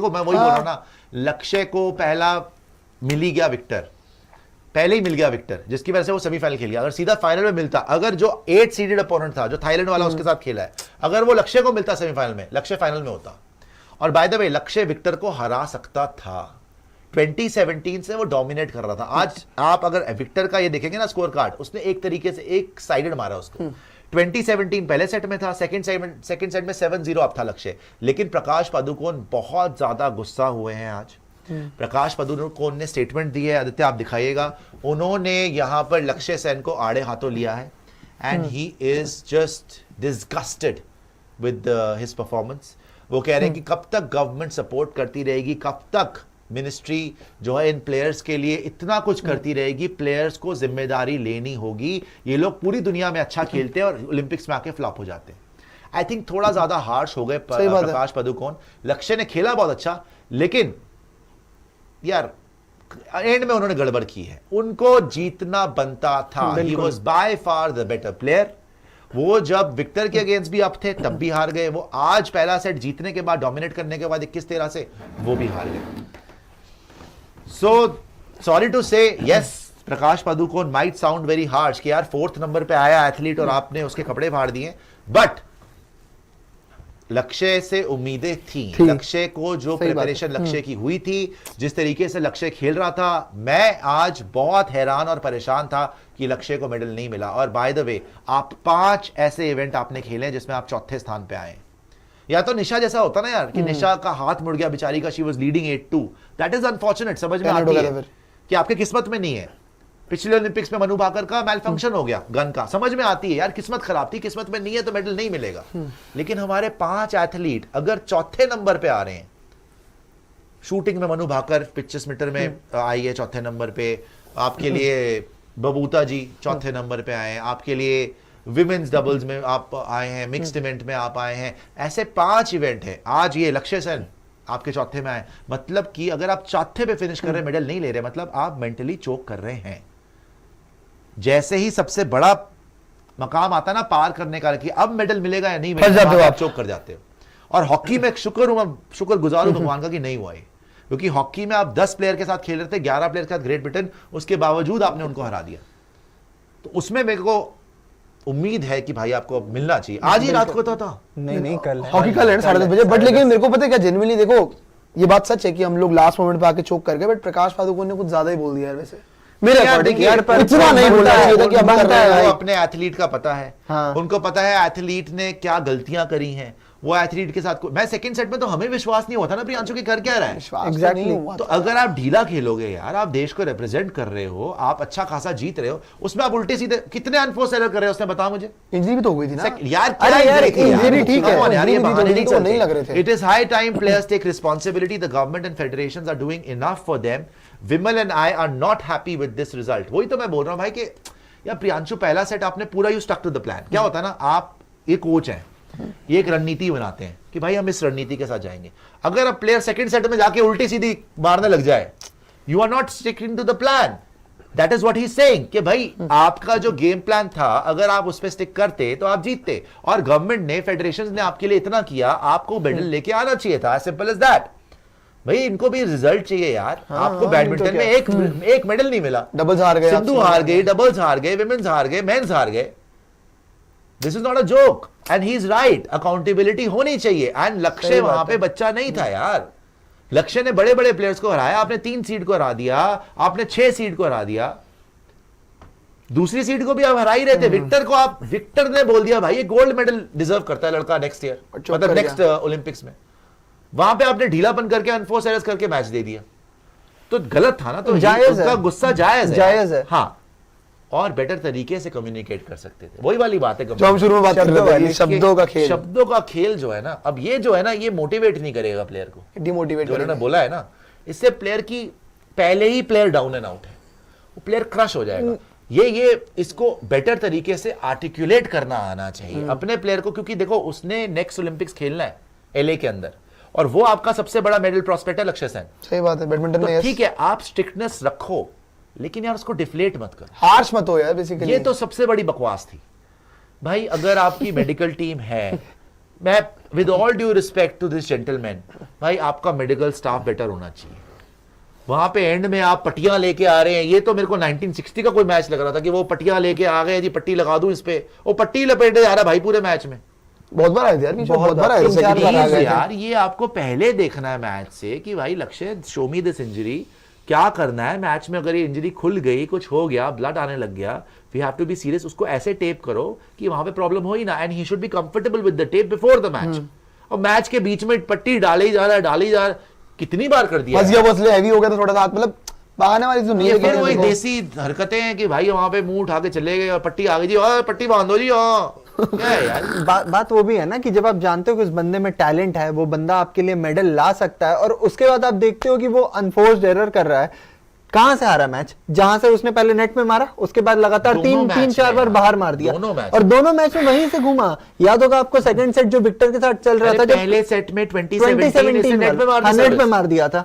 को मैं वही बोल रहा हूं ना, लक्ष्य को पहला मिल ही गया विक्टर, पहले ही मिल गया विक्टर, जिसकी वजह से वो सेमीफाइनल खेल गया। अगर सीधा फाइनल में मिलता, अगर जो 8 सीडेड अपोनेंट था जो थाईलैंड वाला उसके साथ खेला है, अगर वो लक्ष्य को मिलता सेमीफाइनल में, लक्ष्य फाइनल में होता। और बाय द वे लक्ष्य विक्टर को हरा सकता था, 2017 से वो डोमिनेट कर रहा था। आज आप अगर विक्टर का ये देखेंगे ना स्कोर कार्ड, उसने एक तरीके से एक साइडेड मारा उसको। 2017 पहले सेट में था, सेकंड सेट में 7-0 अप था लक्ष्य। लेकिन प्रकाश पादुकोण बहुत ज्यादा गुस्सा हुए हैं आज। प्रकाश पादुकोण ने स्टेटमेंट दी है, आदित्य आप दिखाइएगा, उन्होंने यहां पर लक्ष्य सेन को आड़े हाथों लिया है and he is just disgusted with his performance. वो कह रहे हैं कि कब तक गवर्नमेंट सपोर्ट करती रहेगी, कब तक मिनिस्ट्री जो है इन प्लेयर्स के लिए इतना कुछ करती रहेगी, प्लेयर्स को जिम्मेदारी लेनी होगी। ये लोग पूरी दुनिया में अच्छा खेलते हैं और ओलंपिक्स में आके फ्लॉप हो जाते हैं। आई थिंक थोड़ा ज्यादा हार्श हो गए प्रकाश पादुकोण। लक्ष्य ने खेला बहुत अच्छा, लेकिन यार एंड में उन्होंने गड़बड़ की है, उनको जीतना बनता था। He was by far the better player. वो जब विक्टर के अगेंस्ट भी अप थे तब भी हार गए, वो आज पहला सेट जीतने के बाद, डोमिनेट करने के बाद 21-13 से वो भी हार गए। So sorry to say, yes, Prakash Padukone might sound very harsh कि यार 4th नंबर पे आया एथलीट और आपने उसके कपड़े फाड़ दिए, बट लक्ष्य से उम्मीदें थी। लक्ष्य को जो प्रिपरेशन लक्ष्य की हुई थी, जिस तरीके से लक्ष्य खेल रहा था, मैं आज बहुत हैरान और परेशान था कि लक्ष्य को मेडल नहीं मिला। और बाय द वे आप 5 ऐसे इवेंट आपने खेले जिसमें आप चौथे स्थान पे आए। या तो निशा जैसा होता ना यार कि निशा का हाथ मुड़ गया बेचारी का, she was leading 8-2, that is unfortunate. समझ में आती है कि आपके किस्मत में नहीं है। पिछले ओलंपिक्स में मनु भाकर का मेल फंक्शन हो गया गन का, समझ में आती है यार, किस्मत खराब थी, किस्मत में नहीं है तो मेडल नहीं मिलेगा। लेकिन हमारे 5 एथलीट अगर चौथे नंबर पे आ रहे हैं, शूटिंग में मनु भाकर 25 मीटर में आई है चौथे नंबर पे, आपके लिए बबूता जी चौथे नंबर पे आए हैं, आपके लिए विमेन्स डबल्स में आप आए हैं, मिक्स्ड इवेंट में आप आए हैं, ऐसे 5 इवेंट है। आज ये लक्ष्य सेन आपके चौथे में आए, मतलब कि अगर आप चौथे पे फिनिश कर रहे, मेडल नहीं ले रहे, मतलब आप मेंटली चोक कर रहे हैं। जैसे ही सबसे बड़ा मकाम आता ना पार करने का कि अब मेडल मिलेगा या नहीं मिलेगा, आप चोक कर जाते हो। और हॉकी में शुक्रगुजार हूं भगवान का कि नहीं हुआ, क्योंकि हॉकी में आप 10 प्लेयर के साथ खेल रहे थे, 11 प्लेयर के साथ ग्रेट ब्रिटेन, उसके बावजूद आपने उनको हरा दिया। तो उसमें मेरे को उम्मीद है कि भाई आपको अब मिलना चाहिए। आज ही रात को था नहीं कल हॉकी का लेना 10:30 बजे। बट लेकिन मेरे को पता है क्या, जेन्युइनली देखो ये बात सच है कि हम लोग लास्ट मोमेंट पे आके चोक कर गए, बट प्रकाश पादुकोण ने कुछ ज्यादा ही बोल दिया यार। वैसे मेरे अकॉर्डिंग यार इतना नहीं बोलना चाहिए था कि अब कर रहा है। वो अपने एथलीट का पता है, उनको पता है एथलीट ने क्या गलतियां करी हैं। वो एथलीट के साथ मैं सेकंड सेट में तो हमें विश्वास नहीं होता ना प्रियांशु की कर क्या रहा है। एग्जैक्टली। तो अगर आप ढीला खेलोगे यार, आप देश को रिप्रेजेंट कर रहे हो, आप अच्छा खासा जीत रहे हो, उसमें आप उल्टे सीधे कितने अनफोर्स एरर कर रहे हो उसने बता मुझे। इंजरी भी तो हुई थी ना यार, इंजरी ठीक है यार, ये बहाने नहीं लग रहे थे। It is high time players take responsibility, the government and federations are doing enough for them. Vimal and I are not happy with this result. वही तो मैं बोल रहा हूं भाई कि यार प्रियांशु पहला सेट आपने पूरा you stuck to the plan. क्या होता है ना, आप एक कोच हैं, ये एक रणनीति बनाते हैं कि भाई हम इस रणनीति के साथ जाएंगे। अगर अब प्लेयर सेकंड सेट में जाके उल्टी सीधी मारने लग जाए, you are not sticking to the plan. That is what he is saying कि भाई आपका जो गेम प्लान था, अगर आप उस पर स्टिक करते तो आप जीतते। और गवर्नमेंट ने, फेडरेशन ने आपके लिए इतना किया, आपको मेडल लेके आना चाहिए था। Simple as that. भाई इनको भी रिजल्ट चाहिए यार। आपको बैडमिंटन में एक मेडल नहीं मिला, डबल्स हार गए, सिंधु हार गई, डबल्स हार गए, विमेन्स हार गए, मेंस हार गए। This is not a joke and he is right. Accountability होनी चाहिए। एंड लक्ष्य वहां पे बच्चा नहीं था यार। लक्ष्य ने बड़े बड़े प्लेयर्स को हराया। आपने 3 सीड को हरा दिया, आपने 6 सीड को हरा दिया, दूसरी सीड को भी आप हरा ही रहते। विक्टर ने बोल दिया भाई ये गोल्ड मेडल डिजर्व करता है लड़का नेक्स्ट ईयर, मतलब नेक्स्ट ओलंपिक्स में। वहां पे आपने ढीलापन करके, अनफोर्स एरर्स करके मैच दे दिया, तो गलत था ना। तो उसका गुस्सा जायज है। हाँ, और बेटर तरीके से कम्युनिकेट कर सकते थे। वही वाली बात है जो हम शुरू में बात कर रहे थे, शब्दों का खेल जो है ना, अब ये जो है ना, ये मोटिवेट नहीं करेगा प्लेयर को, डिमोटिवेट जो उन्होंने बोला है ना, इससे प्लेयर की पहले ही प्लेयर डाउन एंड आउट है, वो प्लेयर क्रश हो जाएगा। ये इसको बेटर तरीके से आर्टिकुलेट करना आना चाहिए अपने प्लेयर को, क्योंकि देखो उसने नेक्स्ट ओलंपिक्स खेलना है एलए के अंदर, और वो आपका सबसे बड़ा मेडल प्रोस्पेक्ट है लक्ष्य सेन। सही बात है, बैडमिंटन में ठीक है आप स्ट्रिक्टनेस रखो, लेकिन यार उसको डिफ्लेट मत करो, हार्श मत हो यार। बेसिकली ये तो सबसे बड़ी बकवास थी भाई। अगर आपकी मेडिकल टीम है, मैं with all due respect to this gentleman, भाई आपका मेडिकल स्टाफ बेटर होना चाहिए। वहां पे एंड में आप पट्टियां लेके आ रहे हैं, ये तो मेरे को 1960 का कोई मैच लग रहा था कि वो पट्टियां लेके आ गए जी, पट्टी लगा दूं इस पे, वो पट्टी लपेटे जा रहा भाई पूरे मैच में। बहुत बार आए थे यार, बीच में बहुत बार आए थे, 3-4 बार आ Please गए थे। यार ये आपको पहले देखना है मैच से कि भाई लक्ष्य शो मी दिस इंजरी, क्या करना है मैच में। अगर ये इंजरी खुल गई, कुछ हो गया, ब्लड आने लग गया, we have to be serious. उसको ऐसे टेप करो कि वहां पे प्रॉब्लम हो ही ना, and he should be comfortable with the tape before the match. और मैच के बीच में पट्टी डाले ही जा रहा है, कितनी बार कर दिया फंस गया वो, इसलिए हैवी हो गया था थोड़ा सा, मतलब बहाने वाली तो नहीं ये है। फिर वही देसी हरकतें हैं कि भाई वहां पे मुंह उठा के चले गए और पट्टी आ गई जी, पट्टी बांधो जी। क्या है यार, बात वो भी है ना कि जब आप जानते हो कि उस बंदे में टैलेंट है, वो बंदा आपके लिए मेडल ला सकता है, और उसके बाद आप देखते हो कि वो अनफोर्स्ड एरर कर रहा है। कहां से हारा मैच? जहां से उसने पहले नेट में मारा, उसके बाद लगातार दोनों मैच 3-4 में बार बाहर मार दिया, दोनों मैच और दोनों मैच में वहीं से घूमा। याद होगा आपको सेकंड सेट जो विक्टर के साथ चल रहा था, जब पहले सेट में 2017 नेट में मार दिया था।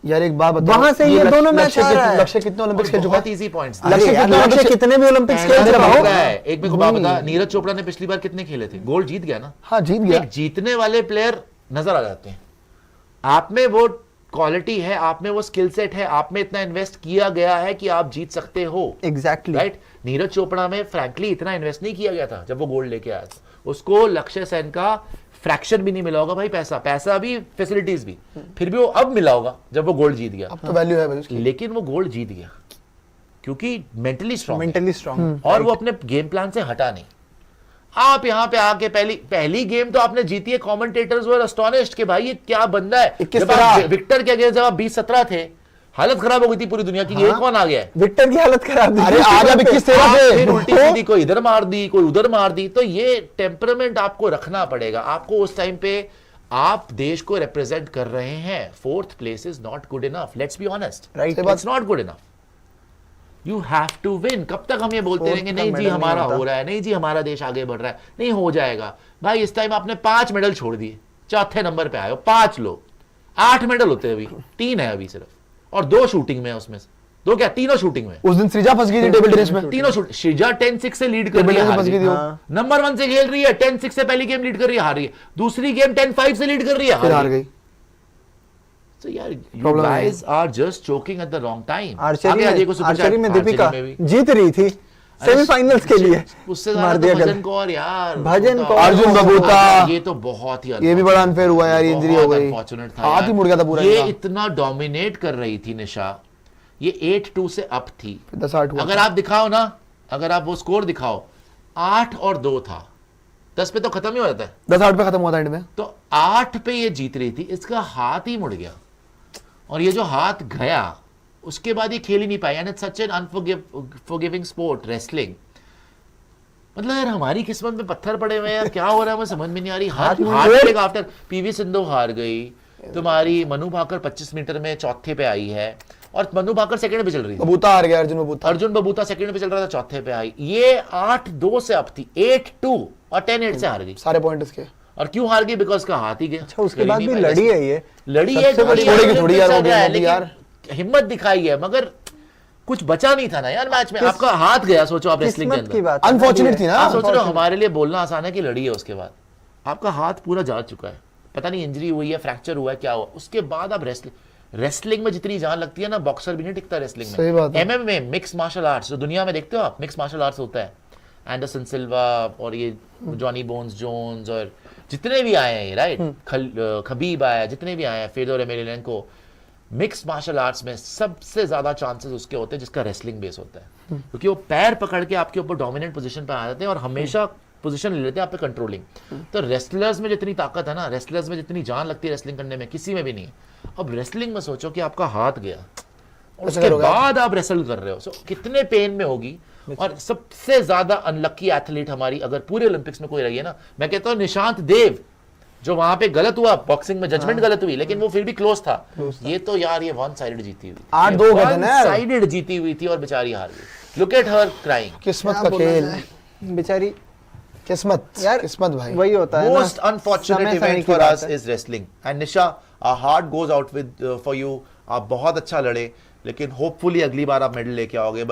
यार एक बात बताओ, वहां से ये दोनों मैच आ रहा है। लक्ष्य कितने ओलंपिक्स खेल चुका है? बहुत इजी पॉइंट्स। लक्ष्य कितने भी ओलंपिक्स खेल पहले चुका तो हो। होता है। एक मेरे को बात बता, नीरज चोपड़ा ने पिछली बार कितने खेले थे? गोल्ड जीत गया ना। हाँ जीत गया। एक जीतने वाले प्लेयर नजर आ जाते हैं। आप में वो क्वालिटी है, आप में वो स्किल सेट है, आप में इतना इन्वेस्ट किया गया है कि आप जीत सकते हो। Exactly right. नीरज चोपड़ा में फ्रैंकली इतना इन्वेस्ट नहीं किया गया था जब वो गोल्ड लेके आया था। उसको लक्ष्य सेन का फ्रैक्शन भी नहीं मिला होगा भाई, पैसा भी, फैसिलिटीज भी, फिर भी वो अब मिला होगा जब वो गोल्ड जीत गया। अब तो वैल्यू है भाई उसकी। लेकिन वो गोल्ड जीत गया क्योंकि मेंटली स्ट्रांग, और वो अपने गेम प्लान से हटा नहीं। आप यहाँ पे आके पहली गेम तो आपने जीती है, कमेंटेटर्स वर एस्टोनिश्ड कि भाई ये क्या बंदा है। जब आप विक्टर के अगेंस्ट जब आप 20-17 थे, हालत खराब हो गई थी पूरी दुनिया की, ये कौन आ गया है। विक्टर की हालत खराब थी। अरे आज अब 21-13 फिर से उल्टी सीधी कोई इधर मार दी, कोई उधर मार दी। तो ये टेम्परामेंट आपको रखना पड़ेगा। आपको उस टाइम पे आप देश को रिप्रेजेंट कर रहे हैं। 4th place is not good enough, let's be honest, right. It's not good enough. You have to win. कब तक हम ये बोलते रहेंगे नहीं जी हमारा हो रहा है, नहीं जी हमारा देश आगे बढ़ रहा है, नहीं हो जाएगा। भाई इस टाइम आपने 5 मेडल छोड़ दिए, 4थे नंबर पे आए हो। 5 लो, 8 मेडल होते हैं अभी, 3 है अभी सिर्फ, और 2 शूटिंग में, उसमें से 2 क्या, तीनों शूटिंग में। उस दिन सृजा फंस गई थी टेबल टेनिस में। तीनों शूट, श्रीजा 10-6 से लीड कर रही है, हार गई। नंबर 1 से खेल रही है, 10-6 से पहली गेम लीड कर रही है, हार रही है। दूसरी गेम 10-5 से लीड कर रही है, फिर हार गई। So यार, you guys are just choking at the wrong time. Archery में दीपिका जीत रही थी सेमीफाइनल्स के लिए, उससे मार ज्यादा दिया भजन कौर यार, भजन कौर, अर्जुन बबूता, ये तो बहुत ही ये भी बड़ा अनफेयर हुआ यार, इंजरी हो गई, अनफॉर्चुनेट था। हाथ ही मुड़ गया था पूरा। ये इतना डोमिनेट कर रही थी निशा, ये 8-2 से अप थी। 10-8 हुआ। अगर आप दिखाओ ना, अगर आप वो स्कोर दिखाओ, 8 और 2 था, 10 पे तो खत्म ही हो जाता है। 10-8 पे खत्म हुआ था एंड में। तो 8 पे ये जीत रही थी, इसका हाथ ही मुड़ गया, और ये जो हाथ गया उसके बाद ये खेल ही नहीं पाई। And it's such an unforgiving sport wrestling. मतलब यार हमारी किस्मत में पत्थर पड़े हुए हैं यार, क्या हो रहा है मुझे समझ में नहीं आ रही। हार्ट आफ्टर पीवी सिंधु हार गई, तुम्हारी मनु भाकर 25 मीटर में 4थे पे आई है, और मनु भाकर सेकंड पे चल रही थी। बबूता हार गया, अर्जुन बबूता सेकंड पे चल रहा था, 4थे पे आई। ये 8-2 से अप थी, 8-2 और 10-8 से हार गई। सारे पॉइंट इसके। और क्यों हार गई? बिकॉज का हाथ ही गया। अच्छा, उसके बाद भी लड़ी है, ये लड़ी है, थोड़ी यार, हिम्मत दिखाई है, मगर कुछ बचा नहीं था ना यार मैच में। आपका हाथ गया, सोचो आप रेसलिंग के अंदर, अनफॉर्चुनेट थी ना। आप सोच रहे हो हमारे लिए बोलना आसान है कि लड़ी है, उसके बाद आपका हाथ पूरा जा चुका है, पता नहीं इंजरी हुई है, फ्रैक्चर हुआ है, क्या हुआ। उसके बाद आप रेसलिंग में जितनी जान लगती है ना, बॉक्सर भी नहीं टिकता रेसलिंग में। एमएम में, मिक्स मार्शल आर्ट्स जो दुनिया में देखते हो आप, मिक्स मार्शल आर्ट्स होता है, एंडरसन सिल्वा और ये जॉनी बोन्स जोन्स और जितने भी आए हैं, राइट, खबीब आया, जितने भी आए हैं, फेडोर एमेलियनेंको, मिक्स मार्शल आर्ट्स में सबसे ज्यादा चांसेस उसके होते हैं जिसका रेसलिंग बेस होता है, क्योंकि वो पैर पकड़ के आपके ऊपर डोमिनेंट पोजीशन पे आ जाते हैं और हमेशा पोजीशन ले लेते हैं आप पे कंट्रोलिंग। तो रेसलर्स में जितनी ताकत है ना, रेसलर्स में जितनी जान लगती है रेसलिंग करने में, किसी में भी नहीं है। अब रेसलिंग में सोचो कि आपका हाथ गया, उसके बाद आप रेसल कर रहे हो, सो कितने पेन में होगी। और सबसे ज्यादा अनलकी एथलीट हमारी अगर पूरे ओलंपिक्स में कोई रही है ना, मैं कहता हूं निशांत देव, जो वहां पे गलत हुआ, बॉक्सिंग में जजमेंट गलत हुई, लेकिन वो फिर भी क्लोज था। ये तो यार ये वन साइडेड जीती हुई, 8-2 वन साइडेड जीती हुई थी और बेचारी हार गई। Look at her crying. किस्मत का खेल, बेचारी किस्मत यार, किस्मत भाई, वही होता है। Most unfortunate event for us is wrestling. And Nisha, our heart goes out with for you. आप बहुत अच्छा लड़े, लेकिन होपफुली अगली बार आप मेडल लेके आओगे।